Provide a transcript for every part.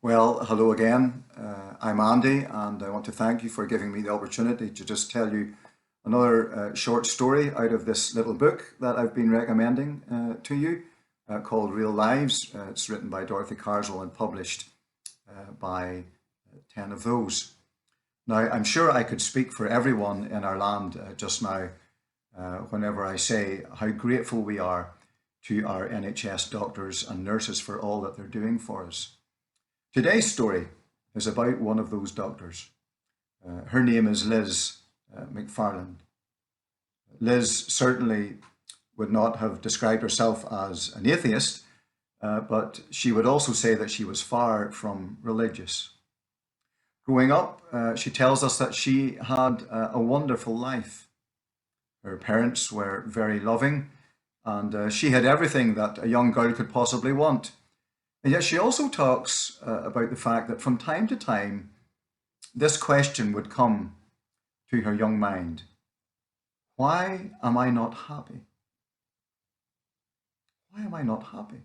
Well, hello again. I'm Andy, and I want to thank you for giving me the opportunity to just tell you another short story out of this little book that I've been recommending to you called Real Lives. It's written by Dorothy Carswell and published by 10 of those. Now, I'm sure I could speak for everyone in our land just now whenever I say how grateful we are to our NHS doctors and nurses for all that they're doing for us. Today's story is about one of those doctors. Her name is Liz McFarlane. Liz certainly would not have described herself as an atheist, but she would also say that she was far from religious. Growing up, she tells us that she had a wonderful life. Her parents were very loving, and she had everything that a young girl could possibly want. And yet she also talks about the fact that from time to time, this question would come to her young mind. Why am I not happy? Why am I not happy?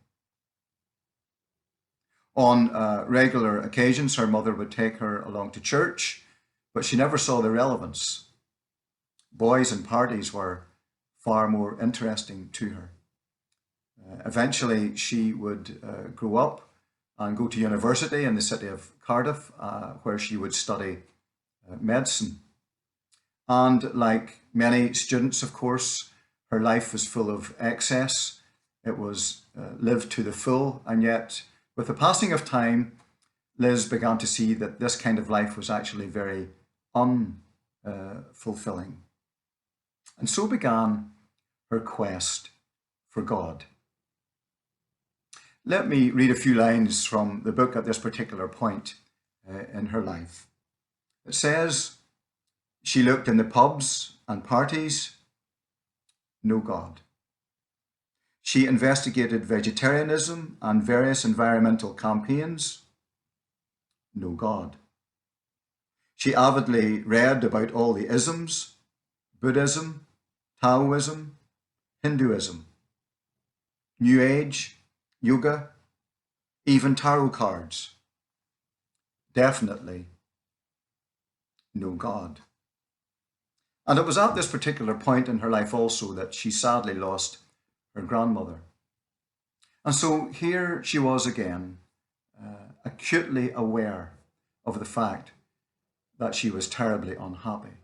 On regular occasions, her mother would take her along to church, but she never saw the relevance. Boys and parties were far more interesting to her. Eventually, she would grow up and go to university in the city of Cardiff, where she would study medicine. And like many students, of course, her life was full of excess. It was lived to the full. And yet, with the passing of time, Liz began to see that this kind of life was actually very unfulfilling. And so began her quest for God. Let me read a few lines from the book at this particular point in her life. It says, she looked in the pubs and parties, no God. She investigated vegetarianism and various environmental campaigns, no God. She avidly read about all the isms, Buddhism, Taoism, Hinduism, New Age, yoga, even tarot cards. Definitely no God. And it was at this particular point in her life also that she sadly lost her grandmother. And so here she was again, acutely aware of the fact that she was terribly unhappy.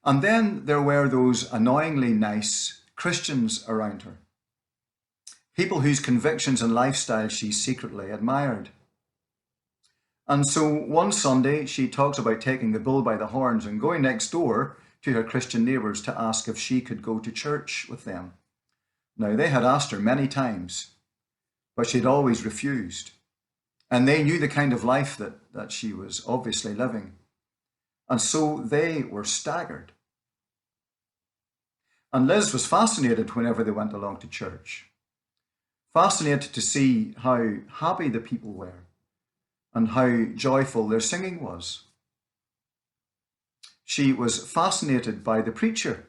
And then there were those annoyingly nice Christians around her. People whose convictions and lifestyle she secretly admired. And so one Sunday, she talks about taking the bull by the horns and going next door to her Christian neighbours to ask if she could go to church with them. Now, they had asked her many times, but she'd always refused. And they knew the kind of life that she was obviously living. And so they were staggered. And Liz was fascinated whenever they went along to church. Fascinated to see how happy the people were and how joyful their singing was. She was fascinated by the preacher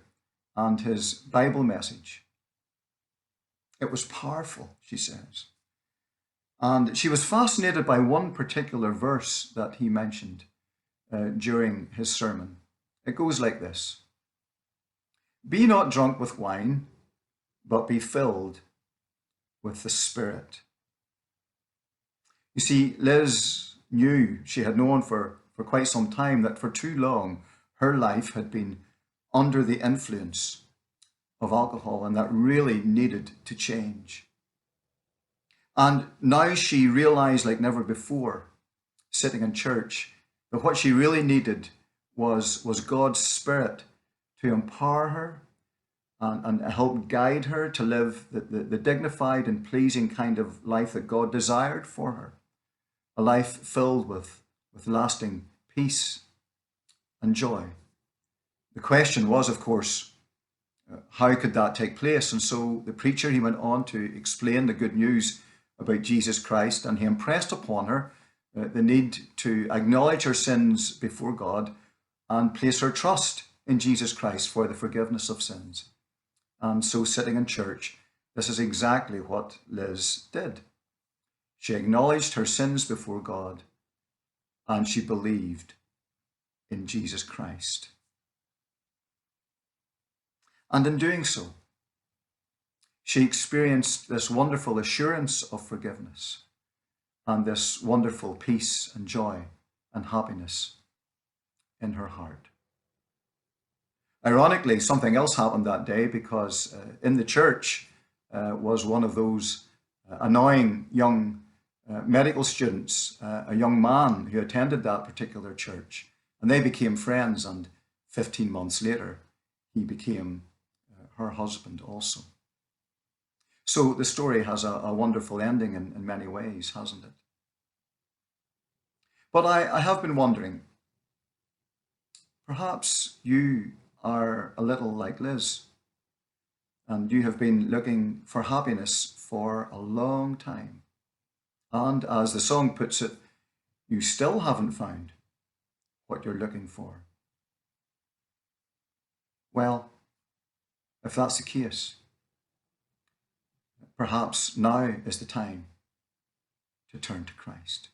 and his Bible message. It was powerful, she says. And she was fascinated by one particular verse that he mentioned during his sermon. It goes like this. Be not drunk with wine, but be filled with the Spirit. You see, Liz knew, she had known for quite some time that for too long her life had been under the influence of alcohol, and that really needed to change. And now she realized like never before, sitting in church, that what she really needed was God's Spirit to empower her and help guide her to live the dignified and pleasing kind of life that God desired for her. A life filled with lasting peace and joy. The question was, of course, how could that take place? And so the preacher, he went on to explain the good news about Jesus Christ, and he impressed upon her the need to acknowledge her sins before God and place her trust in Jesus Christ for the forgiveness of sins. And so sitting in church, this is exactly what Liz did. She acknowledged her sins before God, and she believed in Jesus Christ. And in doing so, she experienced this wonderful assurance of forgiveness and this wonderful peace and joy and happiness in her heart. Ironically, something else happened that day because in the church was one of those annoying young medical students, a young man who attended that particular church. And they became friends, and 15 months later, he became her husband also. So the story has a wonderful ending in many ways, hasn't it? But I have been wondering, perhaps you are a little like Liz, and you have been looking for happiness for a long time. And as the song puts it, you still haven't found what you're looking for. Well, if that's the case, perhaps now is the time to turn to Christ.